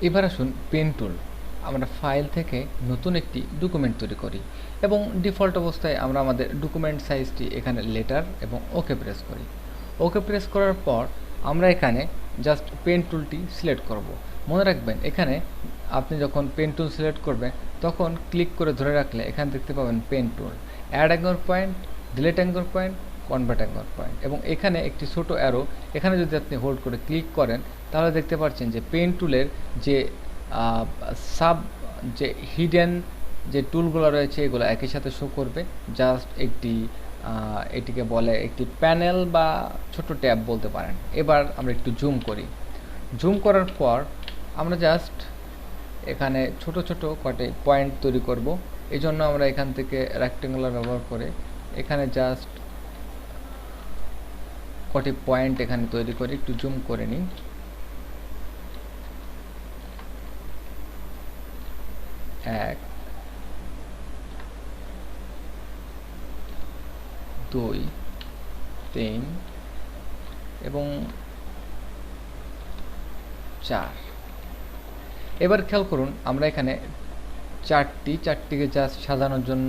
এবার আসুন pen tool. আমরা ফাইল থেকে নতুন একটি ডকুমেন্ট তৈরি করি এবং ডিফল্ট অবস্থায় আমরা আমাদের ডকুমেন্ট সাইজটি এখানে লেটার এবং ওকে প্রেস করি। ওকে প্রেস করার পর আমরা এখানে জাস্ট পেন টুলটি সিলেক্ট করব। মনে রাখবেন এখানে আপনি যখন পেন টুল সিলেক্ট করবেন তখন ক্লিক করে ধরে রাখলে এখানে দেখতে পাবেন pen tool, add anchor point, delete anchor point, convert anchor point এবং এখানে একটি ছোট অ্যারো। এখানে যদি আপনি হোল্ড করে ক্লিক করেন তাহলে দেখতে পাচ্ছেন যে পেন টুলের যে সাব যে হিডেন যে টুলগুলো রয়েছে এগুলো একই সাথে শো করবে। জাস্ট একটি এটিকে বলে একটি প্যানেল বা ছোট ট্যাব বলতে পারেন। এবার আমরা একটু জুম করি। জুম করার পর আমরা জাস্ট এখানে ছোট ছোট কটি পয়েন্ট তৈরি করব। এই জন্য আমরা এখান থেকে রেক্ট্যাঙ্গুলার ব্যবহার করে এখানে জাস্ট কটি পয়েন্ট এখানে তৈরি করি। একটু জুম করে নিই। 1 2 3 এবং 4। এবার খেয়াল করুন আমরা এখানে চারটিকে জাস্ট সাজানোর জন্য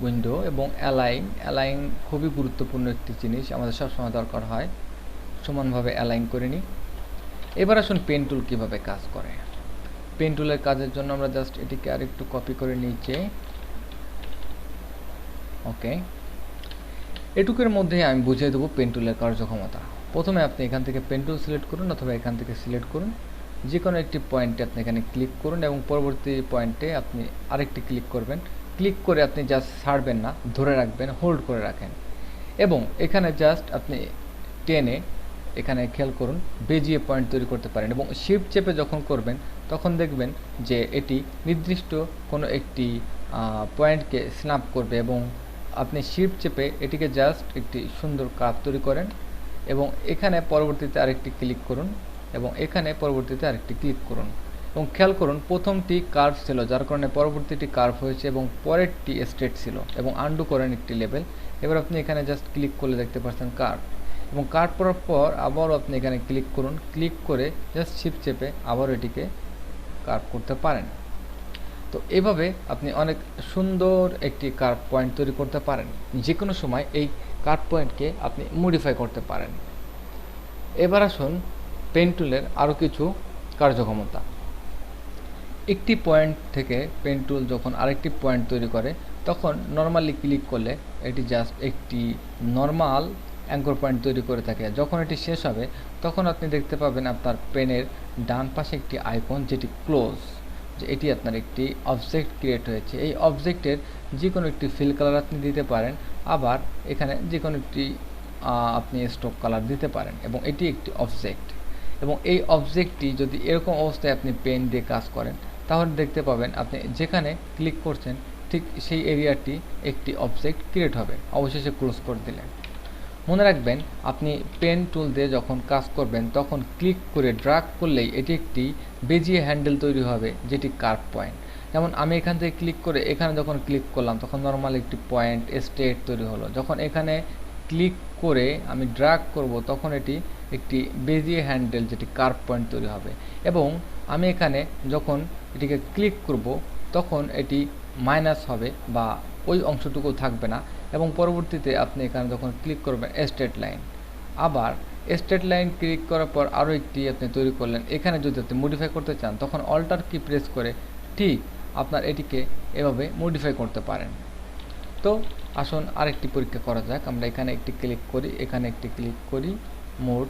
উইন্ডো এবং অ্যালাইন খুবই গুরুত্বপূর্ণ একটি জিনিস, আমাদের সবসময় দরকার হয়। সমানভাবে অ্যালাইন করে নিই। এবার আসুন পেন টুল কীভাবে কাজ করে। পেন টুলের কাজের জন্য আমরা জাস্ট এটিকে আরেকটু কপি করে নিচে, ওকে। এটুকুর মধ্যে আমি বুঝিয়ে দেবো পেন টুলের কার্যক্ষমতা। প্রথমে আপনি এখান থেকে পেন টুল সিলেক্ট করুন অথবা এখান থেকে সিলেক্ট করুন, যে কোনো একটি পয়েন্টে আপনি এখানে ক্লিক করুন এবং পরবর্তী পয়েন্টে আপনি আরেকটি ক্লিক করবেন। ক্লিক করে আপনি জাস্ট ছাড়বেন না, ধরে রাখবেন, হোল্ড করে রাখেন এবং এখানে জাস্ট আপনি টেনে এখানে খেয়াল করুন বেজিয়ে পয়েন্ট তৈরি করতে পারেন এবং শিফট চেপে যখন করবেন তখন দেখবেন যে এটি নির্দিষ্ট কোনো একটি পয়েন্টকে স্ন্যাপ করবে এবং আপনি শিফট চেপে এটিকে জাস্ট একটি সুন্দর কার্ভ তৈরি করেন এবং এখানে পরবর্তীতে আরেকটি ক্লিক করুন এবং এখানে পরবর্তীতে আরেকটি ক্লিক করুন এবং খেয়াল করুন প্রথমটি কার্ভ ছিল যার কারণে পরবর্তীটি কার্ভ হয়েছে এবং পরেরটি স্ট্রেট ছিল এবং আন্ডু করেন একটি লেভেল। এবার আপনি এখানে জাস্ট ক্লিক করলে দেখতে পাচ্ছেন কার্ভ এবং কার্ভ করার পর আবারও আপনি এখানে ক্লিক করুন, ক্লিক করে জাস্ট শিফট চেপে আবারও এটিকে কার্ভ করতে পারেন। তো এভাবে আপনি অনেক সুন্দর একটি কার্ভ পয়েন্ট তৈরি করতে পারেন। যে কোনো সময় এই কার্ভ পয়েন্টকে আপনি মডিফাই করতে পারেন। এবার আসুন পেন টুলের আরও কিছু কার্যক্ষমতা। একটি পয়েন্ট থেকে পেন টুল যখন আরেকটি পয়েন্ট তৈরি করে তখন নর্মালি ক্লিক করলে এটি জাস্ট একটি নর্মাল অ্যাঙ্কর পয়েন্ট তৈরি করে থাকে। যখন এটি শেষ হবে তখন আপনি দেখতে পাবেন আপনার পেনের ডান পাশে একটি আইকন যেটি ক্লোজ, যে এটি আপনার একটি অবজেক্ট ক্রিয়েট হয়েছে। এই অবজেক্টের যে কোনো একটি ফিল কালার আপনি দিতে পারেন, আবার এখানে যে কোনো একটি আপনি স্ট্রোক কালার দিতে পারেন এবং এটি একটি অবজেক্ট এবং এই অবজেক্টটি যদি এরকম অবস্থায় আপনি পেন দিয়ে কাজ করেন তাহলে দেখতে পাবেন আপনি যেখানে ক্লিক করছেন ঠিক সেই এরিয়াটি একটি অবজেক্ট ক্রিয়েট হবে অবশেষে ক্লোজ করে দিলেন। মনে রাখবেন আপনি পেন টুল দিয়ে যখন কাজ করবেন তখন ক্লিক করে ড্র্যাগ করলেই এটি একটি বেজিয়ে হ্যান্ডেল তৈরি হবে যেটি কার্ভ পয়েন্ট। যেমন আমি এখান থেকে ক্লিক করে এখানে যখন ক্লিক করলাম তখন নর্মাল একটি পয়েন্ট স্ট্রেট তৈরি হলো। যখন এখানে ক্লিক করে আমি ড্র্যাগ করব তখন এটি একটি বেজিয়ে হ্যান্ডেল যেটি কার্ভ পয়েন্ট তৈরি হবে এবং আমি এখানে যখন এটিকে ক্লিক করব তখন এটি মাইনাস হবে বা ওই অংশটুকু থাকবে না এবং পরবর্তীতে আপনি এখানে যখন ক্লিক করবেন স্ট্রেট লাইন, আবার স্ট্রেট লাইন ক্লিক করার পর আরও একটি আপনি তৈরি করলেন। এখানে যদি আপনি মডিফাই করতে চান তখন অল্টার কি প্রেস করে ঠিক আপনার এটিকে এভাবে মডিফাই করতে পারেন। তো আসুন আরেকটি পরীক্ষা করা যাক। আমরা এখানে একটি ক্লিক করি, এখানে একটি ক্লিক করি, মোড,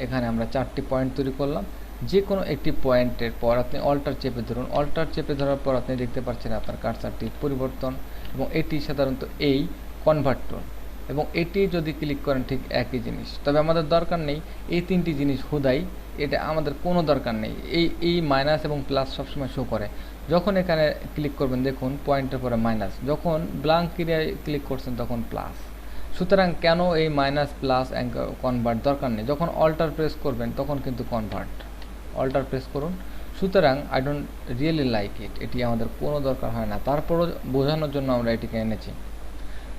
এখানে আমরা 4টি পয়েন্ট তৈরি করলাম। যে কোনো একটি পয়েন্টের পর আপনি অল্টার চেপে ধরুন, অল্টার চেপে ধরার পর আপনি দেখতে পাচ্ছেন আপনার কার্সারটি পরিবর্তন এবং এটি সাধারণত এই কনভার্ট টুল এবং এটি যদি ক্লিক করেন ঠিক একই জিনিস। তবে আমাদের দরকার নেই এই 3টি জিনিস হুদাই, এটা আমাদের কোনো দরকার নেই। এই মাইনাস এবং প্লাস সবসময় শো করে। যখন এখানে ক্লিক করবেন দেখুন পয়েন্টের পরে মাইনাস, যখন ব্ল্যাঙ্ক এরিয়ায় ক্লিক করছেন তখন প্লাস। সুতরাং কেন এই মাইনাস প্লাস কনভার্ট দরকার নেই। যখন অল্টার প্রেস করবেন তখন কিন্তু কনভার্ট, অল্টার প্রেস করুন। সুতরাং I don't really like it, এটি আমাদের কোনো দরকার হয় না, তারপরও বোঝানোর জন্য আমরা এটিকে এনেছি।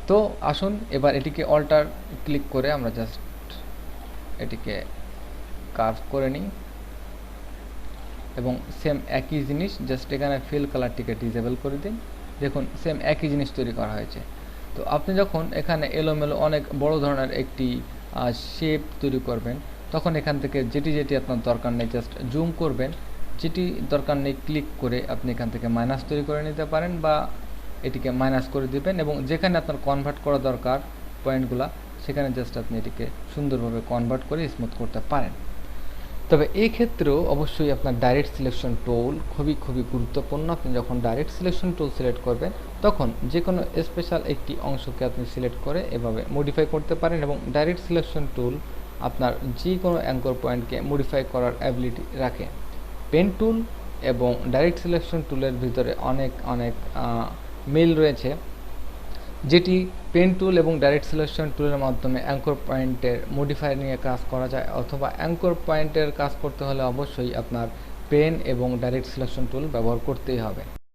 তো আসুন এবার এটিকে অল্টার ক্লিক করে আমরা জাস্ট এটিকে কার্ভ করে নিই এবং সেম একই জিনিস, জাস্ট এখানে ফিল কালারটিকে ডিসেবল করে দিন। দেখুন সেম একই জিনিস তৈরি করা হয়েছে। তো আপনি যখন এখানে এলোমেলো অনেক বড় ধরনের একটি শেপ তৈরি করবেন, তখন এখান থেকে যেটি আপনার দরকার নেই জাস্ট জুম করবেন, যেটি দরকার নেই ক্লিক করে আপনি এখান থেকে মাইনাস তৈরি করে নিতে পারেন বা এটিকে মাইনাস করে দিবেন, এবং যেখানে আপনার কনভার্ট করা দরকার পয়েন্টগুলা, সেখানে জাস্ট আপনি এটিকে সুন্দরভাবে কনভার্ট করে স্মুথ করতে পারেন। তবে এই ক্ষেত্রেও অবশ্যই আপনার ডাইরেক্ট সিলেকশন টুল খুবই গুরুত্বপূর্ণ। আপনি যখন ডাইরেক্ট সিলেকশন টুল সিলেক্ট করবেন, তখন যে কোনো স্পেশাল একটি অংশকে আপনি সিলেক্ট করে এভাবে মডিফাই করতে পারেন, এবং ডাইরেক্ট সিলেকশন টুল আপনার যে কোনো অ্যাঙ্কর পয়েন্টকে মডিফাই করার অ্যাবিলিটি রাখে। পেন টুল এবং ডাইরেক্ট সিলেকশন টুলের ভিতরে অনেক মিল রয়েছে, যেটি পেন টুল এবং ডাইরেক্ট সিলেকশন টুলের মাধ্যমে অ্যাঙ্কর পয়েন্টের মডিফাই নিয়ে কাজ করা যায়, অথবা অ্যাঙ্কর পয়েন্টের কাজ করতে হলে অবশ্যই আপনার পেন এবং ডাইরেক্ট সিলেকশন টুল ব্যবহার করতেই হবে।